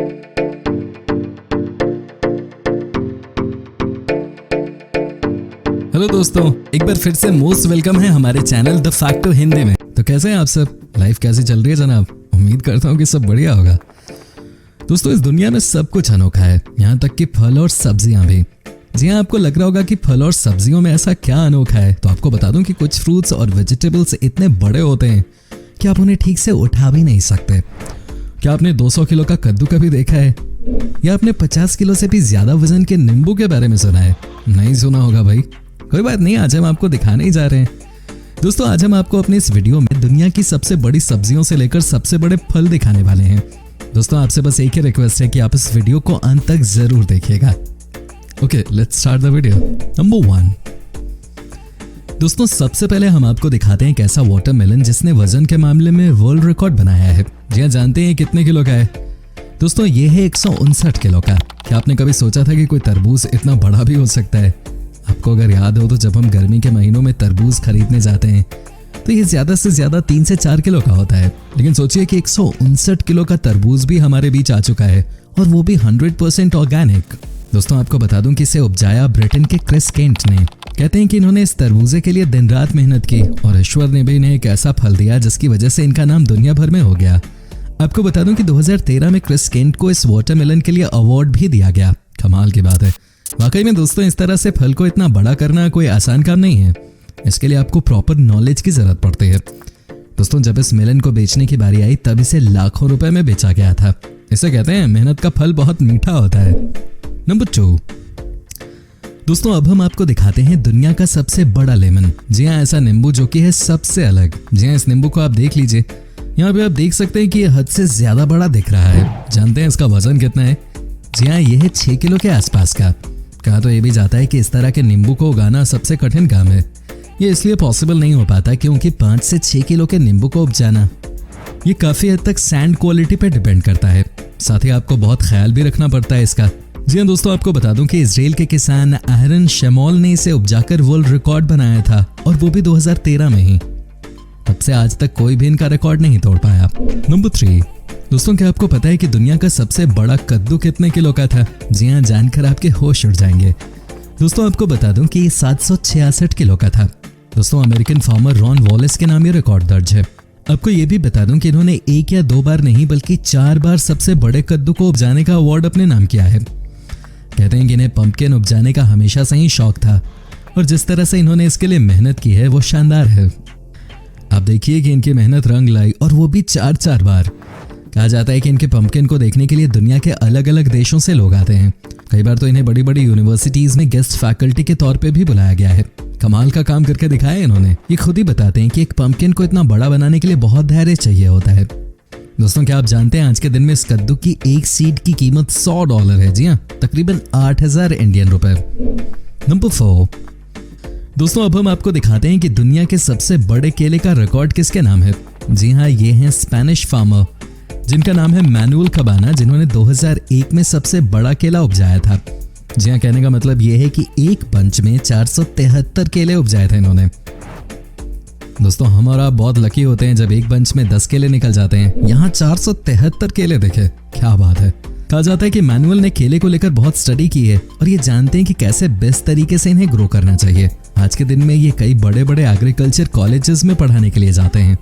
Hello दोस्तों, एक बार फिर से मोस्ट वेलकम है हमारे चैनल द फैक्टो हिंदी में। तो कैसे हैं आप सब? लाइफ कैसी चल रही है जनाब? उम्मीद करता हूँ कि सब बढ़िया होगा। दोस्तों, इस दुनिया में सब कुछ अनोखा है, यहाँ तक कि फल और सब्जियां भी। जी हाँ, आपको लग रहा होगा कि फल और सब्जियों में ऐसा क्या अनोखा है, तो आपको बता दूं कि कुछ फ्रूट्स और वेजिटेबल्स इतने बड़े होते हैं कि आप उन्हें ठीक से उठा भी नहीं सकते। क्या आपने 200 किलो का कद्दू कभी देखा है? या आपने 50 किलो से भी ज्यादा वजन के नींबू के बारे में सुना है? नहीं सुना होगा भाई, कोई बात नहीं, आज हम आपको दिखाने ही जा रहे हैं। दोस्तों, आज हम आपको अपने इस वीडियो में दुनिया की सबसे बड़ी सब्जियों से लेकर सबसे बड़े फल दिखाने वाले हैं। दोस्तों, आपसे बस एक ही रिक्वेस्ट है कि आप इस वीडियो को अंत तक जरूर देखिएगा। Okay, let's start the video. Number 1। दोस्तों, सबसे पहले हम आपको दिखाते हैं एक ऐसा वाटरमेलन जिसने वजन के मामले में वर्ल्ड रिकॉर्ड बनाया है। जी हाँ, जानते हैं कितने किलो का है? दोस्तों, ये है 159 किलो का। क्या आपने कभी सोचा था कि कोई तरबूज इतना बड़ा भी हो सकता है? आपको अगर याद हो तो जब हम गर्मी के महीनों में तरबूज खरीदने जाते हैं तो ये ज्यादा से ज्यादा 3 से 4 किलो का होता है। लेकिन सोचिए कि 159 किलो का तरबूज भी हमारे बीच आ चुका है, और वो भी 100% ऑर्गेनिक। दोस्तों, आपको बता दूं कि इसे उपजाया ब्रिटेन के क्रिस केंट ने। कहते हैं कि इन्होंने इस तरबूजे के लिए दिन रात मेहनत की, और ईश्वर ने भी इन्हें एक ऐसा फल दिया जिसकी वजह से इनका नाम दुनिया भर में हो गया। आपको बता दूं कि 2013 में क्रिस केंट को इस वाटरमेलन के लिए अवार्ड भी दिया गया। कमाल की बात है वाकई में। दोस्तों, इस तरह से फल को इतना बड़ा करना कोई आसान काम नहीं है। इसके लिए आपको प्रॉपर नॉलेज की जरूरत पड़ती है। दोस्तों, जब इस मेलन को बेचने की बारी आई तब इसे लाखों रुपए में बेचा गया था। इसे कहते हैं मेहनत का फल बहुत मीठा होता है। नंबर 2। दोस्तों, अब हम आपको दिखाते हैं दुनिया का सबसे बड़ा लेमन। जी हाँ, ऐसा नींबू जो कि है सबसे अलग। जी हाँ, इस नींबू को आप देख लीजिए। यहाँ पे आप देख सकते हैं कि यह हद से ज्यादा बड़ा दिख रहा है। जानते हैं इसका वजन कितना है? जी हाँ, यह है 6 किलो के आसपास का। कहा तो ये भी जाता है कि इस तरह के नींबू को उगाना सबसे कठिन काम है। ये इसलिए पॉसिबल नहीं हो पाता क्योंकि 5 से 6 किलो के नींबू को उपजाना ये काफी हद तक सैंड क्वालिटी पे डिपेंड करता है। साथ ही आपको बहुत ख्याल भी रखना पड़ता है इसका। जी हाँ दोस्तों, आपको बता दूं कि इजराइल के किसान एहरन शेमोल ने इसे उपजाकर वर्ल्ड रिकॉर्ड बनाया था, और वो भी 2013 में ही। तब से आज तक कोई भी इनका रिकॉर्ड नहीं तोड़ पाया। नंबर 3। दोस्तों, क्या आपको पता है कि दुनिया का सबसे बड़ा कद्दू कितने किलो का था? जी हाँ, जानकर आपके होश उड़ जाएंगे। दोस्तों, आपको बता दूं कि ये 766 किलो का था। दोस्तों, अमेरिकन फार्मर रॉन वॉलेस के नाम ये रिकॉर्ड दर्ज है। आपको ये भी बता दूं कि इन्होंने 1 या 2 बार नहीं बल्कि 4 बार सबसे बड़े कद्दू को उपजाने का अवार्ड अपने नाम किया है। कहते हैं कि इन्हें पंपकिन उपजाने का हमेशा से ही शौक था, और जिस तरह से इन्होंने इसके लिए मेहनत की है वो शानदार है। आप देखिए कि इनकी मेहनत रंग लाई, और वो भी 4 बार। कहा जाता है कि इनके पंपकिन को देखने के लिए दुनिया के अलग अलग देशों से लोग आते हैं। कई बार तो इन्हें बड़ी बड़ी यूनिवर्सिटीज में गेस्ट फैकल्टी के तौर पे भी बुलाया गया है। कमाल का काम करके दिखाया इन्होंने। ये खुद ही बताते हैं कि एक पंपकिन को इतना बड़ा बनाने के लिए बहुत धैर्य चाहिए होता है। दोस्तों, क्या आप जानते हैं आज के दिन में इस कद्दू की एक सीड की कीमत $100 है? जी हाँ, तकरीबन 8000 इंडियन रुपए। नंबर 4। दोस्तों, अब हम आपको दिखाते हैं कि दुनिया के सबसे बड़े केले का रिकॉर्ड किसके नाम है। जी हाँ, ये हैं स्पेनिश फार्मर जिनका नाम है मैनुअल कबाना, जिन्होंने 2001 में सबसे बड़ा केला उपजाया था। जी हाँ, कहने का मतलब ये है कि एक बंच में 473 केले उपजाए थे इन्होंने। दोस्तों, हम और आप बहुत लकी होते हैं जब एक बंच में 10 केले निकल जाते हैं। यहाँ 473 केले देखे, क्या बात है। कहा जाता है कि मैनुअल ने केले को लेकर बहुत स्टडी की है, और ये जानते हैं कि कैसे बेस्ट तरीके से इन्हें ग्रो करना चाहिए। आज के दिन में ये कई बड़े बड़े एग्रीकल्चर कॉलेजेस में पढ़ाने के लिए जाते हैं।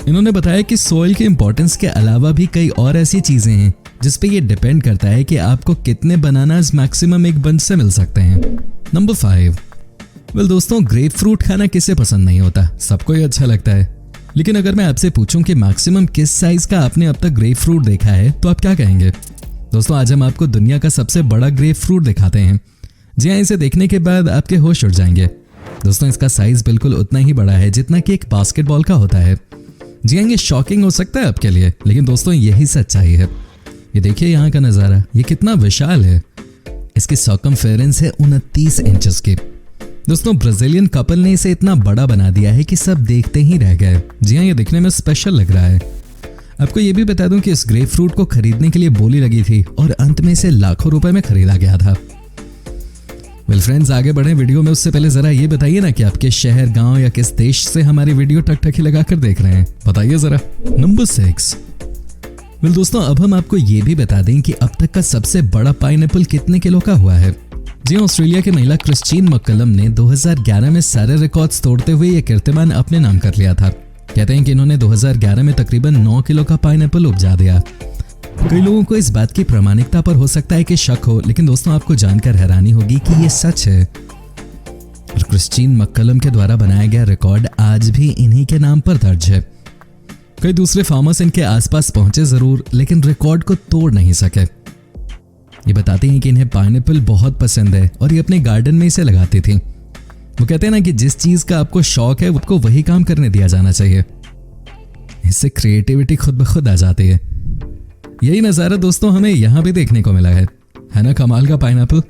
इन्होंने बताया कि सॉइल के इंपॉर्टेंस के अलावा भी कई और ऐसी चीजें हैं जिस पे ये डिपेंड करता है कि आपको कितने बनानास मैक्सिमम एक बंच से मिल सकते हैं। नंबर 5। वेल दोस्तों, ग्रेप फ्रूट खाना किसे पसंद नहीं होता, सबको ही अच्छा लगता है। लेकिन अगर मैं आपसे पूछूं कि मैक्सिमम किस साइज का आपने अब तक ग्रेप फ्रूट देखा है, तो आप क्या कहेंगे? दोस्तों, आज हम आपको दुनिया का सबसे बड़ा ग्रेप फ्रूट दिखाते हैं। जी हाँ, इसे देखने के बाद आपके होश उड़ जाएंगे। दोस्तों, इसका साइज बिल्कुल उतना ही बड़ा है जितना कि एक बास्केटबॉल का होता है। जी हाँ, ये शॉकिंग हो सकता है आपके लिए, लेकिन दोस्तों यही सच्चाई है। ये देखिए यहाँ का नज़ारा, ये कितना विशाल है। इसकी सर्कमफेरेंस है 29 इंचेस की। दोस्तों, ब्राजीलियन कपल ने इसे इतना बड़ा बना दिया है कि सब देखते ही रह गए। जी हाँ, ये दिखने में स्पेशल लग रहा है। आपको ये भी बता दूं कि इस ग्रेप फ्रूट को खरीदने के लिए बोली लगी थी, और अंत में इसे लाखों रुपए में खरीदा गया था। वेल फ्रेंड्स, आगे बढ़े वीडियो में उससे पहले जरा ये बताइए ना कि आपके शहर, गांव या किस देश से हमारी वीडियो टकटकी लगाकर देख रहे हैं, बताइए जरा। नंबर 6। वेल दोस्तों, अब हम आपको ये भी बता दें कि अब तक का सबसे बड़ा पाइनएप्पल कितने किलो का हुआ है। जी ऑस्ट्रेलिया की महिला क्रिस्टीन मैककलम ने 2011 में सारे रिकॉर्ड्स तोड़ते हुए ये कीर्तिमान अपने नाम कर लिया था। कहते हैं कि इन्होंने 2011 में तकरीबन 9 किलो का पाइनएप्पल उपजा दिया। कई लोगों को इस बात की प्रामाणिकता पर हो सकता है कि शक हो, लेकिन दोस्तों आपको जानकर हैरानी होगी कि ये सच है और क्रिस्टीन मैककलम के द्वारा बनाया गया रिकॉर्ड आज भी इन्हीं के नाम पर दर्ज है। कई दूसरे फार्मर्स इनके आसपास पहुंचे जरूर, लेकिन रिकॉर्ड को तोड़ नहीं सके। ये बताते हैं कि इन्हें पाइनएप्पल बहुत पसंद है और ये अपने गार्डन में इसे लगाती थी। वो कहते हैं ना कि जिस चीज का आपको शौक है आपको वही काम करने दिया जाना चाहिए, इससे क्रिएटिविटी खुद ब खुद आ जाती है। यही नज़ारा दोस्तों हमें यहाँ भी देखने को मिला है ना कमाल का पाइनएप्पल।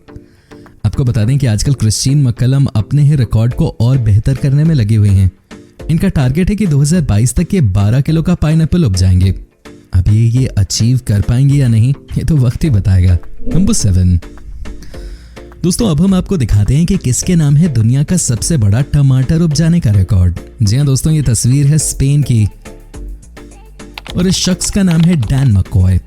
आपको बता दें कि आजकल क्रिस्टीन मैककलम अपने ही रिकॉर्ड को और बेहतर करने में लगी हुई हैं। इनका टारगेट है कि 2022 तक ये 12 किलो का पाइनएप्पल उपजाएंगे। अब ये अचीव कर पाएंगे या नहीं, ये तो वक्त ही बताएगा। नंबर 7 दोस्तों, अब हम आपको दिखाते हैं कि किसके नाम है दुनिया का सबसे बड़ा टमाटर उपजाने का रिकॉर्ड। जी हाँ दोस्तों, ये तस्वीर है स्पेन की और इस शख्स का नाम है डैन मैककॉय।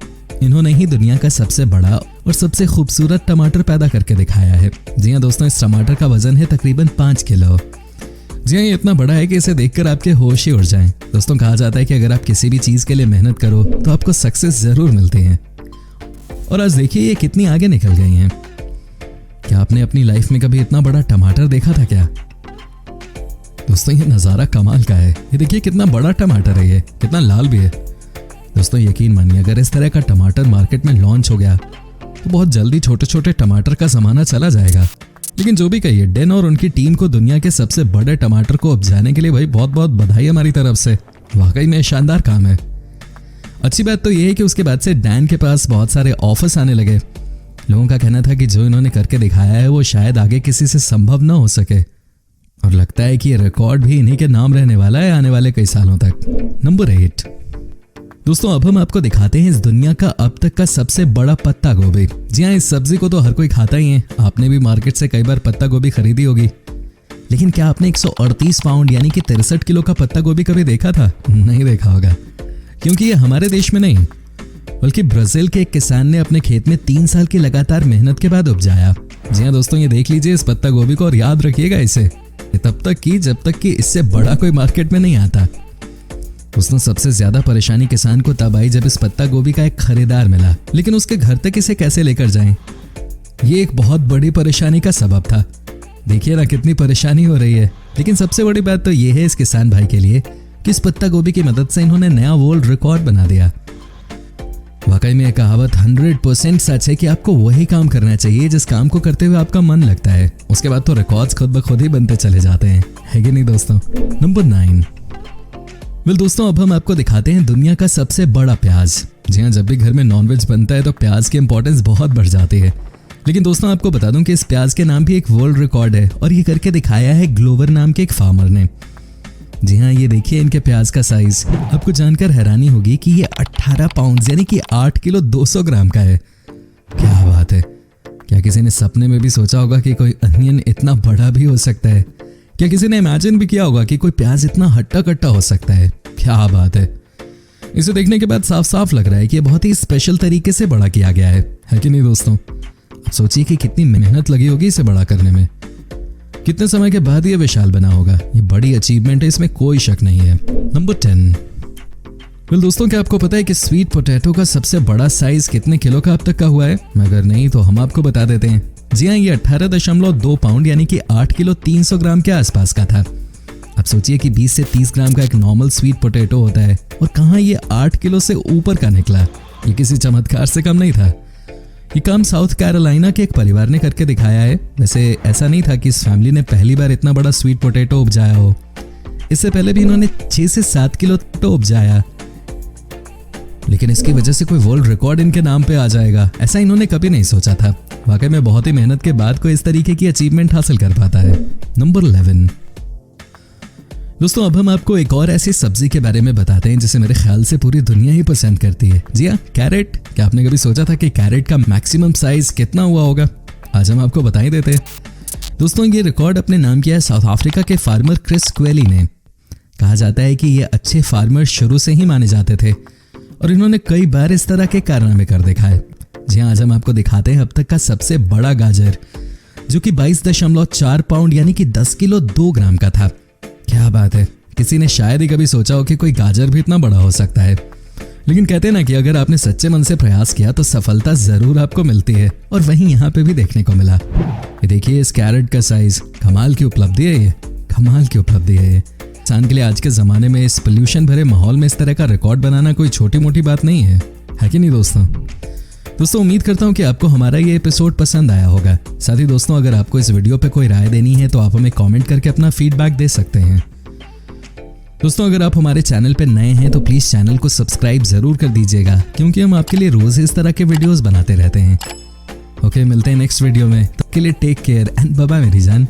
इन्होंने ही दुनिया का सबसे बड़ा और सबसे खूबसूरत टमाटर पैदा करके दिखाया है। जी हाँ दोस्तों, इस टमाटर का वजन है तकरीबन 5 किलो। जी हाँ, ये इतना बड़ा है कि इसे देखकर आपके होश ही उड़ जाएं। दोस्तों कहा जाता है कि अगर आप किसी भी चीज़ के लिए मेहनत करो तो आपको सक्सेस ज़रूर मिलती है। और आज देखिए ये कितनी आगे निकल गई हैं। क्या आपने अपनी लाइफ में कभी इतना बड़ा टमाटर देखा था क्या? दोस्तों ये नज़ारा कमाल का है। ये देखिए कितना बड़ा टमाटर है, ये कितना लाल भी है। दोस्तों यकीन मानिए, अगर इस तरह का टमाटर मार्केट में लॉन्च हो गया तो बहुत जल्दी छोटे छोटे टमाटर का ज़माना चला जाएगा। लेकिन जो भी कहिए, डेन और उनकी टीम को दुनिया के सबसे बड़े टमाटर को उपजाने के लिए भाई बहुत बहुत बधाई हमारी तरफ से। वाकई में शानदार काम है। अच्छी बात तो ये है कि उसके बाद से डैन के पास बहुत सारे ऑफर्स आने लगे। लोगों का कहना था कि जो इन्होंने करके दिखाया है वो शायद आगे किसी से संभव न हो सके, और लगता है कि ये रिकॉर्ड भी इन्हीं के नाम रहने वाला है आने वाले कई सालों तक। नंबर 8 दोस्तों, अब हम आपको दिखाते हैं इस दुनिया का अब तक का सबसे बड़ा पत्ता गोभी। जी हाँ, इस सब्जी को तो हर कोई खाता ही है। आपने भी मार्केट से कई बार पत्ता गोभी खरीदी होगी, लेकिन क्या आपने 138 पाउंड यानी कि 63 किलो का पत्ता गोभी कभी देखा था? नहीं देखा होगा, क्योंकि ये हमारे देश में नहीं बल्कि ब्राजील के एक किसान ने अपने खेत में 3 साल की लगातार मेहनत के बाद उपजाया। जी हाँ दोस्तों, ये देख लीजिए इस पत्ता गोभी को और याद रखिएगा इसे, ये तब तक की जब तक कि इससे बड़ा कोई मार्केट में नहीं आता। दोस्तों सबसे ज्यादा परेशानी किसान को तब आई जब इस पत्ता गोभी का एक खरीदार मिला, लेकिन उसके घर तक इसे कैसे लेकर जाएं, ये एक बहुत बड़ी परेशानी का सबब था। देखिए ना कितनी परेशानी हो रही है। लेकिन सबसे बड़ी बात तो ये है इस किसान भाई के लिए कि इस पत्ता गोभी की मदद से इन्होंने नया वर्ल्ड रिकॉर्ड बना दिया। वाकई में यह कहावत 100% सच है कि आपको वही काम करना चाहिए जिस काम को करते हुए आपका मन लगता है। उसके बाद तो रिकॉर्ड्स खुद ब खुद ही बनते चले जाते हैं, है कि नहीं दोस्तों। नंबर 9 दोस्तों, अब हम आपको दिखाते हैं दुनिया का सबसे बड़ा प्याज। जी हाँ, जब भी घर में नॉनवेज बनता है तो प्याज की इंपॉर्टेंस बहुत बढ़ जाती है। लेकिन दोस्तों आपको बता दूं कि इस प्याज के नाम भी एक वर्ल्ड रिकॉर्ड है और ये करके दिखाया है ग्लोवर नाम के एक फार्मर ने। जी हाँ, ये देखिए इनके प्याज का साइज। आपको जानकर हैरानी होगी कि ये 18 पाउंड यानी कि 8 किलो 200 ग्राम का है। क्या बात है। क्या किसी ने सपने में भी सोचा होगा कि कोई अनियन इतना बड़ा भी हो सकता है? क्या किसी ने इमेजिन भी किया होगा कि कोई प्याज इतना हट्टा कट्टा हो सकता है? क्या बात है। इसे देखने के बाद साफ साफ लग रहा है कि ये बहुत ही स्पेशल तरीके से बड़ा किया गया है कि नहीं दोस्तों? अब सोचिए कि कितनी मेहनत लगी होगी इसे बड़ा करने में, कितने समय के बाद ये विशाल बना होगा। ये बड़ी अचीवमेंट है, इसमें कोई शक नहीं है। नंबर 10 दोस्तों, क्या आपको पता है कि स्वीट पोटैटो का सबसे बड़ा साइज कितने किलो का अब तक का हुआ है? अगर नहीं तो हम आपको बता देते हैं। जी हाँ, ये 18.2 पाउंड यानी कि 8 किलो 300 ग्राम के आसपास का था। अब सोचिए कि 20 से 30 ग्राम का एक नॉर्मल स्वीट पोटैटो होता है और कहाँ ये 8 किलो से ऊपर का निकला। ये किसी चमत्कार से कम नहीं था। ये काम साउथ कैरोलिना के एक परिवार ने करके दिखाया है। वैसे ऐसा नहीं था कि इस फैमिली ने पहली बार इतना बड़ा स्वीट पोटैटो उपजाया हो। इससे पहले भी इन्होंने 6 से 7 किलो पोटैटो उपजाया, लेकिन इसकी वजह से कोई वर्ल्ड रिकॉर्ड इनके नाम पे आ जाएगा ऐसा इन्होंने कभी नहीं सोचा था। वाकई में बहुत ही मेहनत के बाद कोई इस तरीके की अचीवमेंट हासिल कर पाता है। नंबर 11 दोस्तों, अब हम आपको एक और ऐसी सब्जी के बारे में बताते हैं जिसे मेरे ख्याल से पूरी दुनिया ही पसंद करती है। जी हाँ, कैरेट। क्या आपने कभी सोचा था कि कैरेट का मैक्सिमम साइज कितना हुआ होगा? आज हम आपको बता ही देते हैं। दोस्तों ये रिकॉर्ड अपने नाम किया है साउथ अफ्रीका के फार्मर क्रिस क्वेली ने। कहा जाता है कि ये अच्छे फार्मर शुरू से ही माने जाते थे और इन्होंने कई बार इस तरह के कारनामे कर दिखाए। जी हाँ, आज हम आपको दिखाते हैं अब तक का सबसे बड़ा गाजर, जो कि 22.4 पाउंड यानी कि 10 किलो 2 ग्राम का था। क्या बात है, किसी ने शायद ही कभी सोचा हो कि कोई गाजर भी इतना बड़ा हो सकता है। लेकिन कहते हैं ना कि अगर आपने सच्चे मन से प्रयास किया तो सफलता जरूर आपको मिलती है, और वहीं यहाँ पे भी देखने को मिला। ये देखिए इस कैरेट का साइज, कमाल की उपलब्धि है ये, कमाल की उपलब्धि है ये। इंसान के लिए आज के ज़माने में इस पोल्यूशन भरे माहौल में इस तरह का रिकॉर्ड बनाना कोई छोटी मोटी बात नहीं है कि नहीं दोस्तों उम्मीद करता हूँ कि आपको हमारा ये एपिसोड पसंद आया होगा। साथ ही दोस्तों, अगर आपको इस वीडियो पे कोई राय देनी है तो आप हमें कमेंट करके अपना फीडबैक दे सकते हैं। दोस्तों, अगर आप हमारे चैनल पे नए हैं तो प्लीज़ चैनल को सब्सक्राइब ज़रूर कर दीजिएगा, क्योंकि हम आपके लिए रोज़ इस तरह के वीडियोज़ बनाते रहते हैं। ओके, मिलते हैं नेक्स्ट वीडियो में। तब के लिए take care and bye bye मेरी जान।